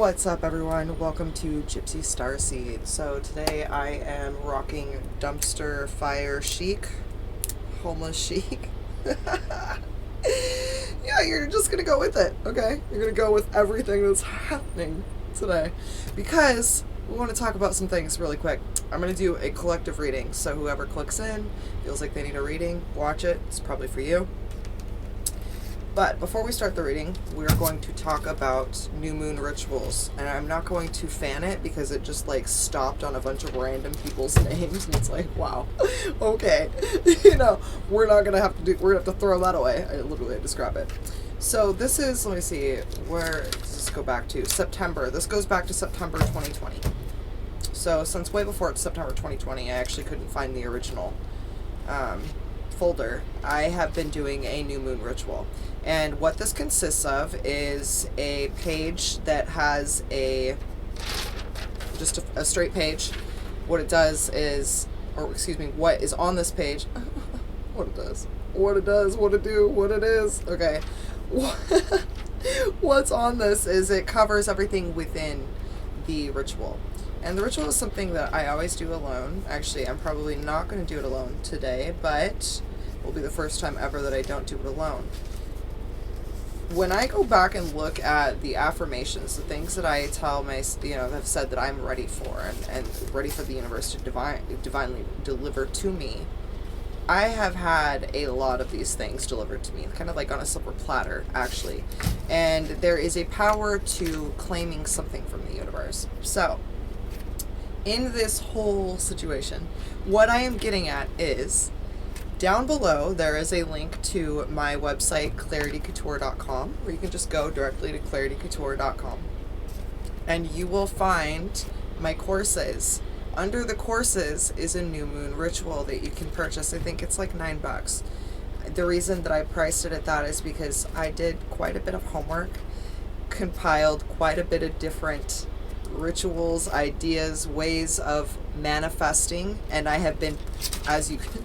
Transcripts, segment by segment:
What's up, everyone? Welcome to GypsyStarSeed. So today I am rocking dumpster fire chic, homeless chic. Yeah, you're just gonna go with it, okay? You're gonna go with everything that's happening today because we want to talk about some things really quick. I'm gonna do a collective reading, so whoever clicks in, feels like they need a reading, watch it. It's probably for you. But before we start the reading, we're going to talk about new moon rituals. And I'm not going to fan it because it just like stopped on a bunch of random people's names. And it's like, wow, okay. We're not going to have to do, we're going to have to throw that away. I literally had to scrap it. So this is, let me see, where does this go back to? September. This goes back to September 2020. So since way before it's September 2020, I actually couldn't find the original folder. I have been doing a new moon ritual. And what this consists of is a page that has just a straight page. What it does is, or excuse me, what is on this page, what it does, what it do, what it is, okay. What's on this is it covers everything within the ritual. And the ritual is something that I always do alone. Actually, I'm probably not going to do it alone today, but it will be the first time ever that I don't do it alone. When I go back and look at the affirmations, the things that I tell have said that I'm ready for and ready for the universe to divinely deliver to me, I have had a lot of these things delivered to me, kind of like on a silver platter, actually. And there is a power to claiming something from the universe. So, in this whole situation, what I am getting at is, down below, there is a link to my website, claritycouture.com, where you can just go directly to claritycouture.com. And you will find my courses. Under the courses is a new moon ritual that you can purchase. I think it's like $9. The reason that I priced it at that is because I did quite a bit of homework, compiled quite a bit of different rituals, ideas, ways of manifesting, and I have been, as you can...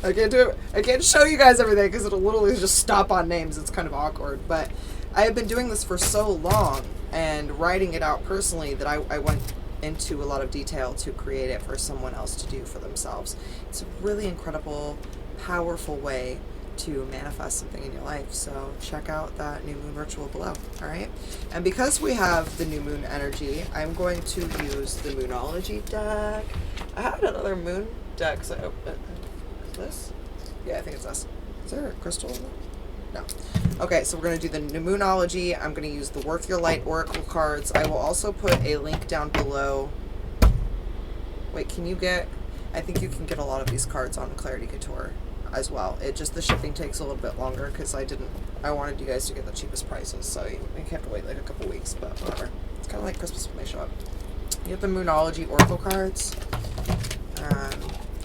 I can't do it. I can't show you guys everything because it'll literally just stop on names. It's kind of awkward. But I have been doing this for so long and writing it out personally that I went into a lot of detail to create it for someone else to do for themselves. It's a really incredible, powerful way to manifest something in your life. So check out that new moon ritual below. All right. And because we have the new moon energy, I'm going to use the Moonology deck. I had another moon deck. So this? Yeah, I think it's this. Is there a crystal in it? No. Okay, so we're going to do the Moonology. I'm going to use the Worth Your Light Oracle cards. I will also put a link down below. Wait, can you get... I think you can get a lot of these cards on Clarity Couture as well. The shipping takes a little bit longer because I wanted you guys to get the cheapest prices, so you have to wait like a couple weeks, but whatever. It's kind of like Christmas when they show up. You have the Moonology Oracle cards.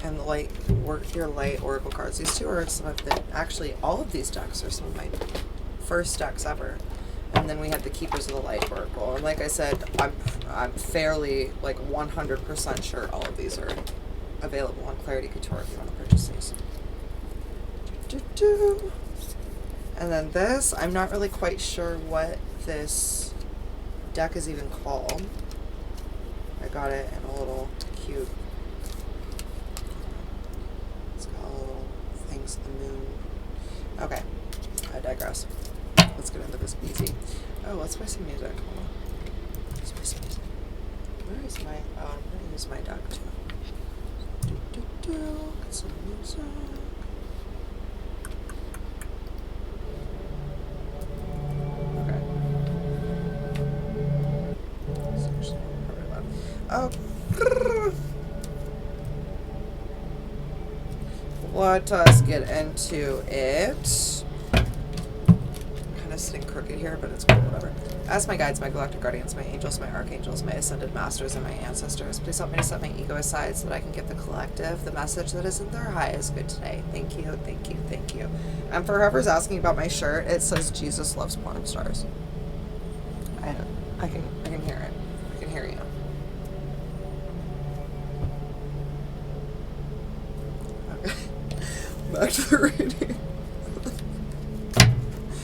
And the Worth Your Light Oracle cards. These two are some of the, actually all of these decks are some of my first decks ever. And then we have the Keepers of the Light Oracle. And like I said, I'm fairly like 100% sure all of these are available on Clarity Couture if you want to purchase these. And then this, I'm not really quite sure what this deck is even called. I got it in a little cute, the moon. Okay, I digress. Let's get into this easy. Oh, let's play some music. Hold on. Let's play some music. Where is my... Oh, I'm going to use my deck too. Get some music. Okay. It's actually probably loud. Oh. Let us get into it. I'm kind of sitting crooked here, but it's cool, whatever. Ask my guides, my galactic guardians, my angels, my archangels, my ascended masters, and my ancestors. Please help me to set my ego aside so that I can give the collective the message that is in their highest good today. Thank you, thank you, thank you. And for whoever's asking about my shirt, it says Jesus loves porn stars. I can hear it. I can hear you. Back to the reading.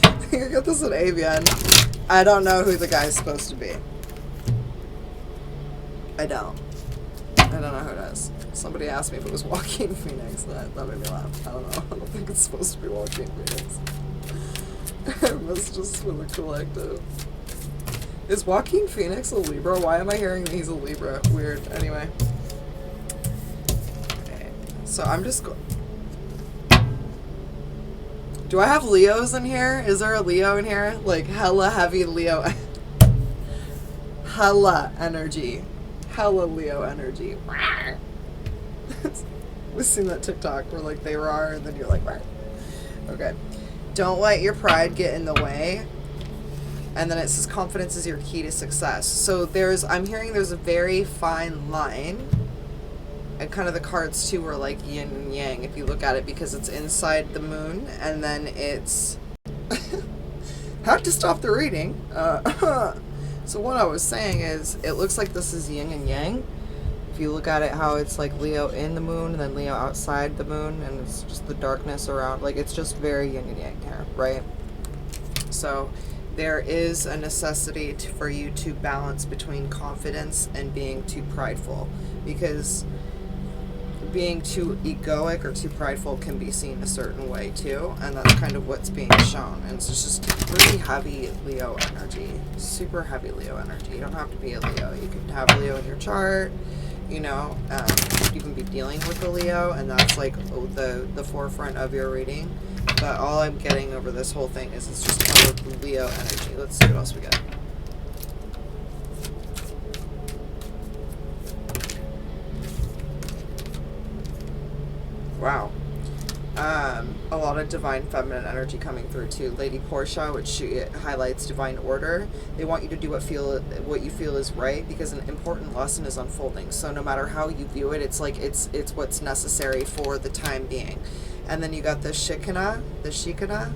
I think I got this at AVN. I don't know who the guy's supposed to be. I don't know who it is. Somebody asked me if it was Joaquin Phoenix, and that made me laugh. I don't know. I don't think it's supposed to be Joaquin Phoenix. It must just for the collective. Is Joaquin Phoenix a Libra? Why am I hearing that he's a Libra? Weird. Anyway. Okay. So I'm just going. Do I have Leos in here? Is there a Leo in here? Like hella heavy Leo. Hella energy. Hella Leo energy. We've seen that TikTok where like they roar and then you're like, Rawr. Okay. Don't let your pride get in the way. And then it says confidence is your key to success. So I'm hearing there's a very fine line. And kind of the cards too are like yin and yang if you look at it, because it's inside the moon and then it's had to stop the reading. So what I was saying is it looks like this is yin and yang. If you look at it how it's like Leo in the moon and then Leo outside the moon, and it's just the darkness around, like it's just very yin and yang here, right? So there is a necessity for you to balance between confidence and being too prideful, because being too egoic or too prideful can be seen a certain way too, and that's kind of what's being shown. And it's just really heavy Leo energy, super heavy Leo energy. You don't have to be a Leo. You can have Leo in your chart, you know. You could even be dealing with a Leo, and that's like the forefront of your reading. But all I'm getting over this whole thing is it's just kind of Leo energy. Let's see what else we got. Wow. A lot of divine feminine energy coming through too. Lady Portia, which she highlights divine order. They want you to do what you feel is right, because an important lesson is unfolding. So no matter how you view it, it's like it's what's necessary for the time being. And then you got the Shikana.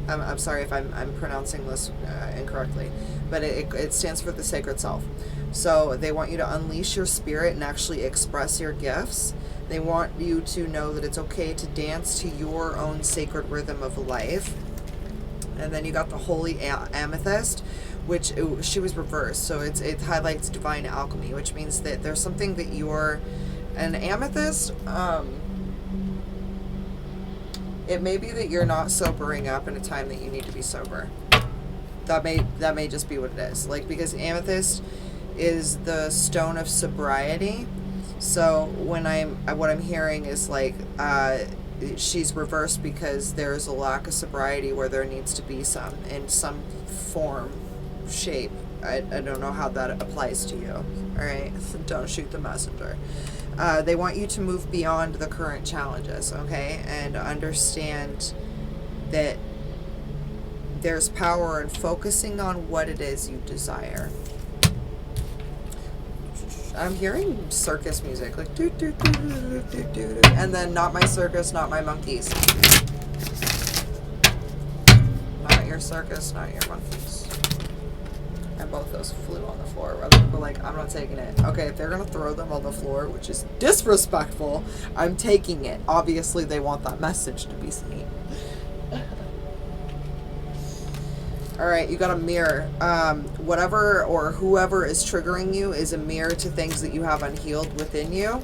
I'm sorry if I'm pronouncing this incorrectly, but it stands for the sacred self. So they want you to unleash your spirit and actually express your gifts. They want you to know that it's okay to dance to your own sacred rhythm of life. And then you got the Holy Amethyst, which she was reversed. So it highlights divine alchemy, which means that there's something that you're an amethyst. It may be that you're not sobering up in a time that you need to be sober. That may just be what it is. Like, because amethyst is the stone of sobriety. So what I'm hearing is like she's reversed because there's a lack of sobriety where there needs to be some in some form, shape. I don't know how that applies to you. All right, so don't shoot the messenger. They want you to move beyond the current challenges, okay, and understand that there's power in focusing on what it is you desire. I'm hearing circus music, like doo doo doo doo doo doo, and then not my circus, not my monkeys. Not your circus, not your monkeys. And both those flew on the floor. Other people like, I'm not taking it. Okay, if they're gonna throw them on the floor, which is disrespectful, I'm taking it. Obviously, they want that message to be seen. All right, you got a mirror. Whatever or whoever is triggering you is a mirror to things that you have unhealed within you.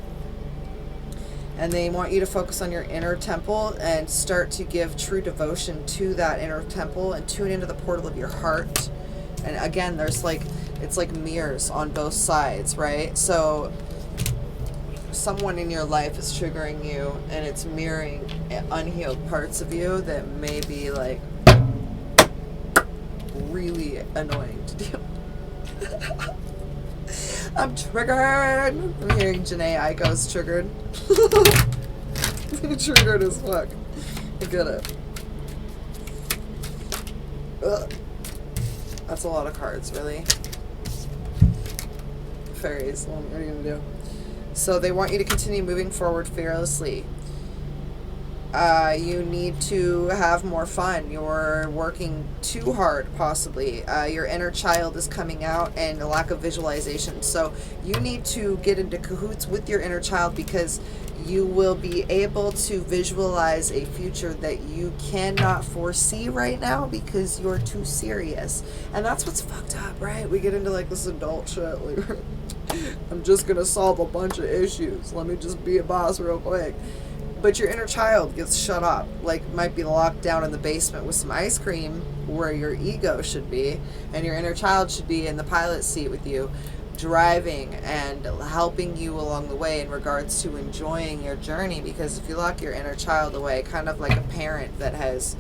And they want you to focus on your inner temple and start to give true devotion to that inner temple and tune into the portal of your heart. And again, there's like, it's like mirrors on both sides, right? So someone in your life is triggering you and it's mirroring unhealed parts of you that may be like really annoying to deal with. I'm triggered. I'm hearing Janae Aiko's triggered. Triggered as fuck. I get it. Ugh. That's a lot of cards, really. Fairies, what are you gonna do? So they want you to continue moving forward fearlessly. You need to have more fun. You're working too hard, possibly. Your inner child is coming out and a lack of visualization. So you need to get into cahoots with your inner child because You will be able to visualize a future that you cannot foresee right now because you're too serious. And that's what's fucked up, right? We get into like this adult shit. Like, I'm just going to solve a bunch of issues. Let me just be a boss real quick. But your inner child gets shut up. Like, might be locked down in the basement with some ice cream where your ego should be. And your inner child should be in the pilot seat with you, driving and helping you along the way in regards to enjoying your journey. Because if you lock your inner child away, kind of like a parent that has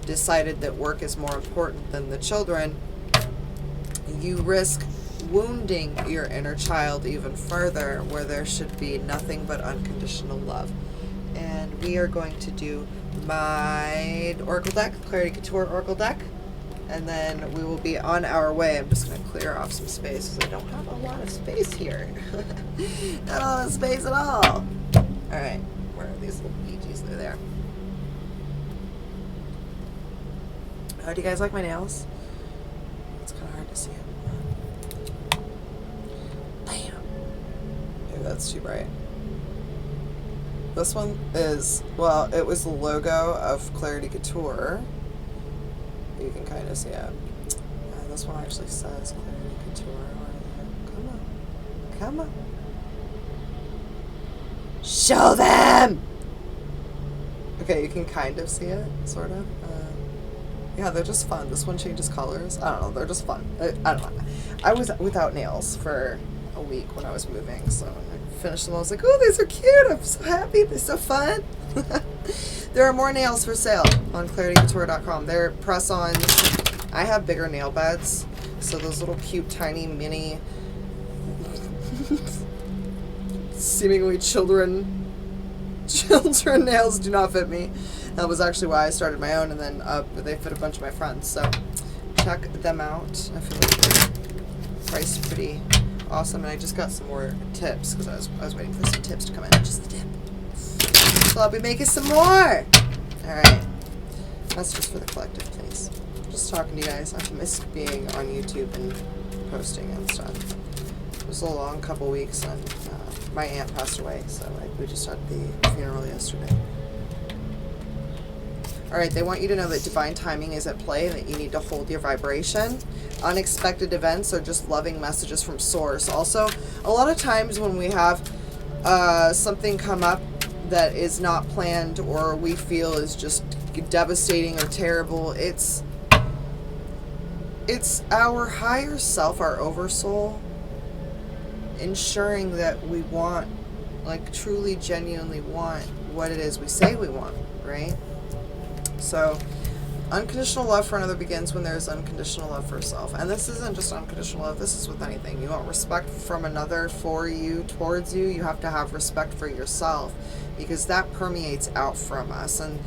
decided that work is more important than the children, you risk wounding your inner child even further, where there should be nothing but unconditional love. And we are going to do my Oracle deck, Clarity Couture Oracle deck. And then we will be on our way. I'm just going to clear off some space because I don't have a lot of space here. Not a lot of space at all. Alright, where are these little Ouija's? They're there. Oh, do you guys like my nails? It's kind of hard to see it. Bam! Maybe that's too bright. This one is, well, it was the logo of Clarity Couture. You can kind of see it. And this one actually says Clarity Couture right here. Come on. Come on. Show them! Okay, you can kind of see it, sort of. Yeah, they're just fun. This one changes colors. I don't know, they're just fun. I don't know. I was without nails for a week when I was moving, so I finished them. I was like, oh, these are cute. I'm so happy. They're so fun. There are more nails for sale on claritycouture.com. They're press-ons. I have bigger nail beds, so those little cute, tiny, mini, seemingly children nails do not fit me. That was actually why I started my own, and then they fit a bunch of my friends. So check them out. I feel like they're priced pretty awesome, and I just got some more tips because I was waiting for some tips to come in. Just the tip. So I'll be making some more. Alright. Messages for the collective, please. Just talking to you guys. I've missed being on YouTube and posting and stuff. It was a long couple weeks, and my aunt passed away, so we just had the funeral yesterday. Alright, they want you to know that divine timing is at play and that you need to hold your vibration. Unexpected events are just loving messages from source. Also, a lot of times when we have something come up that is not planned or we feel is just devastating or terrible, it's our higher self, our oversoul, ensuring that we want, like truly genuinely want what it is we say we want, right? So unconditional love for another begins when there's unconditional love for self. And this isn't just unconditional love, this is with anything. You want respect from another for you, towards you, you have to have respect for yourself, because that permeates out from us. And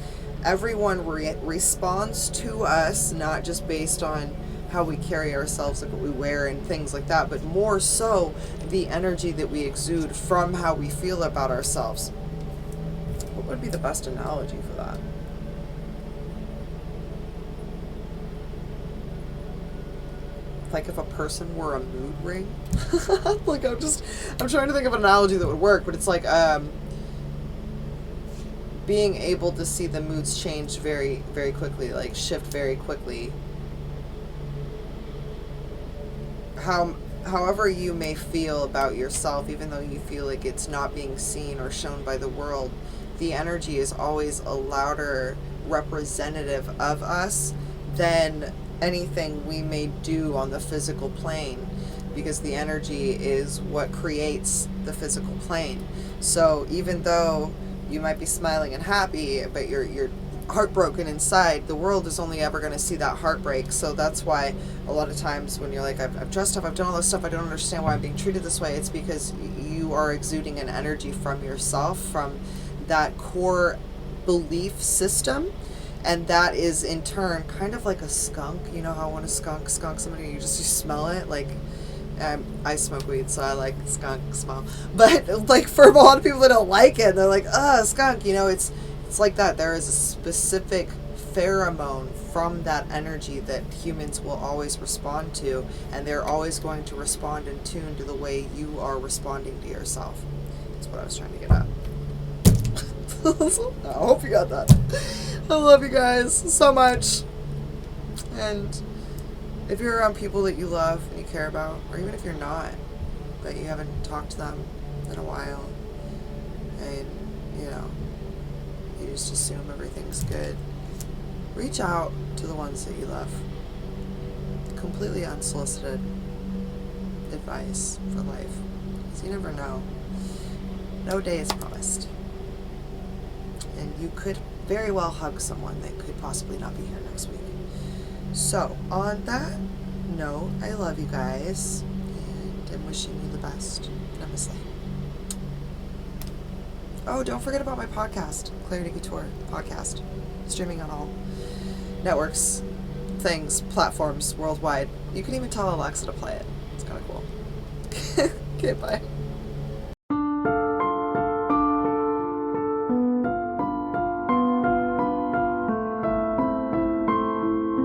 everyone responds to us, not just based on how we carry ourselves, like what we wear and things like that, but more so the energy that we exude from how we feel about ourselves. What would be the best analogy for that? Like if a person were a mood ring. Like I'm trying to think of an analogy that would work, but it's like being able to see the moods change very, very quickly, like shift very quickly. However you may feel about yourself, even though you feel like it's not being seen or shown by the world, the energy is always a louder representative of us than anything we may do on the physical plane, because the energy is what creates the physical plane. So even though you might be smiling and happy, but you're heartbroken inside, the world is only ever going to see that heartbreak. So that's why a lot of times when you're like, I've dressed up, I've done all this stuff, I don't understand why I'm being treated this way, it's because you are exuding an energy from yourself, from that core belief system. And that is in turn kind of like a skunk. You know how when a skunk somebody, you smell it. Like I smoke weed, so I like skunk smell. But like for a lot of people that don't like it, they're like, skunk. You know, it's like that. There is a specific pheromone from that energy that humans will always respond to, and they're always going to respond in tune to the way you are responding to yourself. That's what I was trying to get at. I hope you got that. I love you guys so much. And if you're around people that you love and you care about, or even if you're not, but you haven't talked to them in a while, and, you know, you just assume everything's good, reach out to the ones that you love. Completely unsolicited advice for life. Because you never know. No day is promised. And you could very well hug someone that could possibly not be here next week. So, on that note, I love you guys, and I'm wishing you the best. Namaslay. Oh, don't forget about my podcast, Clarity Couture Podcast. Streaming on all networks, things, platforms worldwide. You can even tell Alexa to play it. It's kind of cool. Okay, bye.